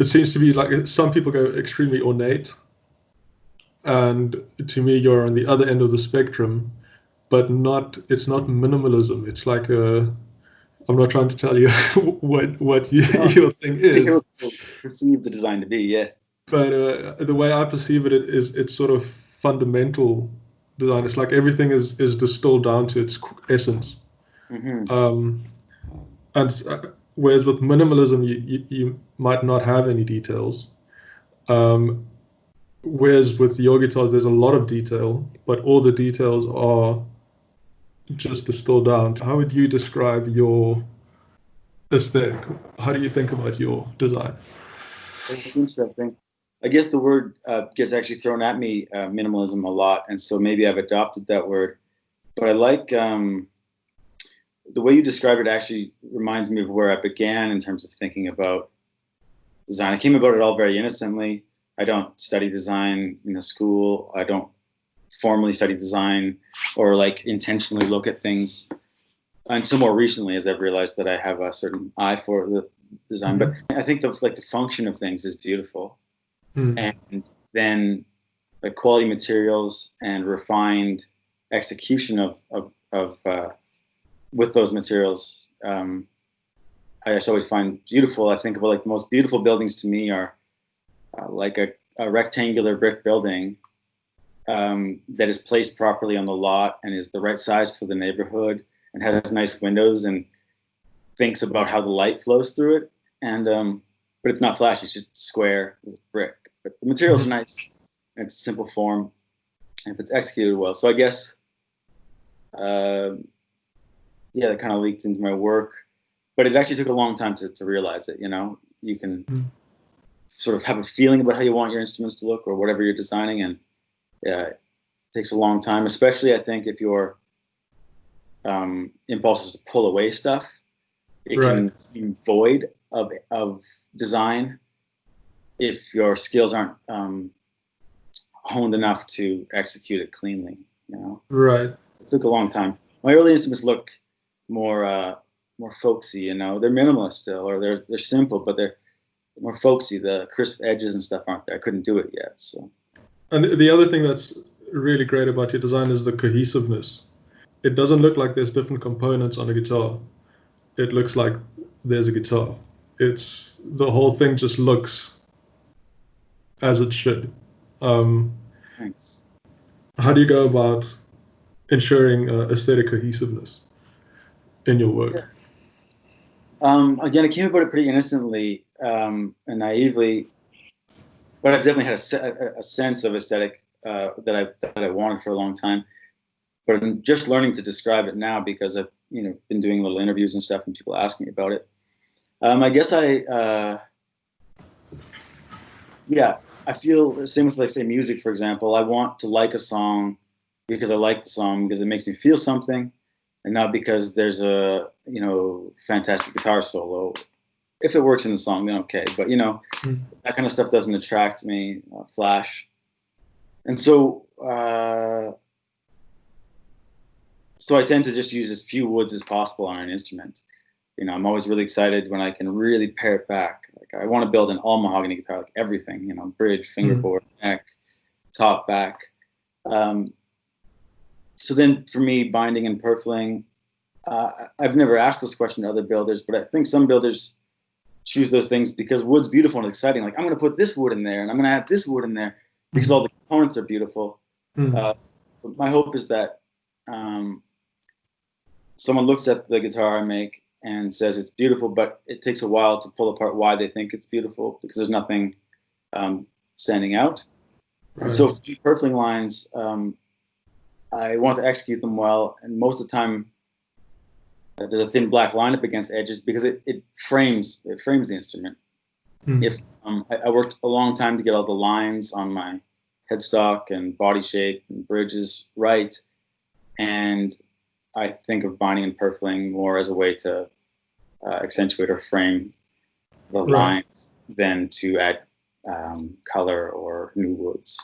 it seems to be like some people go extremely ornate, and to me, you're on the other end of the spectrum, but not. It's not minimalism. It's like a. I'm not trying to tell you what No, your thing is, people perceive the design to be, yeah. but the way I perceive it is it's sort of fundamental design. It's like everything is distilled down to its essence. Hmm. Um, and whereas with minimalism, you might not have any details. Um, whereas with your guitars, there's a lot of detail, but all the details are just distilled down. How would you describe your aesthetic? How do you think about your design? It's interesting. I guess the word gets actually thrown at me, minimalism, a lot, and so maybe I've adopted that word. But I like the way you described it. Actually, reminds me of where I began in terms of thinking about design. I came about it all very innocently. I don't study design in a school. I don't formally study design or like intentionally look at things until more recently, as I've realized that I have a certain eye for the design. But Mm-hmm. I think the function of things is beautiful, Mm. and then like quality materials and refined execution of with those materials. I just always find beautiful. I think about like the most beautiful buildings to me are like a rectangular brick building that is placed properly on the lot and is the right size for the neighborhood and has nice windows and thinks about how the light flows through it. And but it's not flashy; it's just square with brick. But the materials are Mm-hmm. nice. And it's a simple form, and if it's executed well. So I guess, uh, yeah, that kind of leaked into my work. But it actually took a long time to realize it. You know, you can sort of have a feeling about how you want your instruments to look or whatever you're designing, and yeah, it takes a long time. Especially, I think, if your impulse is to pull away stuff, it Right. can seem void of design if your skills aren't honed enough to execute it cleanly. You know, Right. it took a long time. My early instruments look more more folksy. You know, they're minimalist still, or they're simple, but they're more folksy. The crisp edges and stuff aren't there. I couldn't do it yet. So And the other thing that's really great about your design is the cohesiveness. It doesn't look like there's different components on a guitar. It looks like there's a guitar. It's the whole thing just looks as it should. Um, thanks. how do you go about ensuring aesthetic cohesiveness in your Yeah. work? Again, I came about it pretty innocently and naively, but I've definitely had a sense of aesthetic that I wanted for a long time. But I'm just learning to describe it now because I've been doing little interviews and stuff, and people ask me about it. I guess yeah, I feel the same with like say music, for example. I want to like a song because I like the song because it makes me feel something, and not because there's a fantastic guitar solo. If it works in the song, then okay. But Mm. that kind of stuff doesn't attract me. Flash, and so I tend to just use as few woods as possible on an instrument. I'm always really excited when I can really pare it back. Like I want to build an all mahogany guitar, like everything, bridge, Mm. fingerboard, neck, top, back. Um, so then for me, binding and purfling, I've never asked this question to other builders, but I think some builders choose those things because wood's beautiful and exciting. Like I'm going to put this wood in there and I'm going to add this wood in there because all Mm. the components are beautiful. Mm. Uh, but my hope is that um, someone looks at the guitar I make and says it's beautiful, but it takes a while to pull apart why they think it's beautiful because there's nothing standing out. And Right. so, for purfling lines, I want to execute them well, and most of the time, there's a thin black line up against edges because it frames the instrument. Mm. If I worked a long time to get all the lines on my headstock and body shape and bridges right, and I think of binding and purfling more as a way to accentuate or frame the Right. lines than to add color or new woods.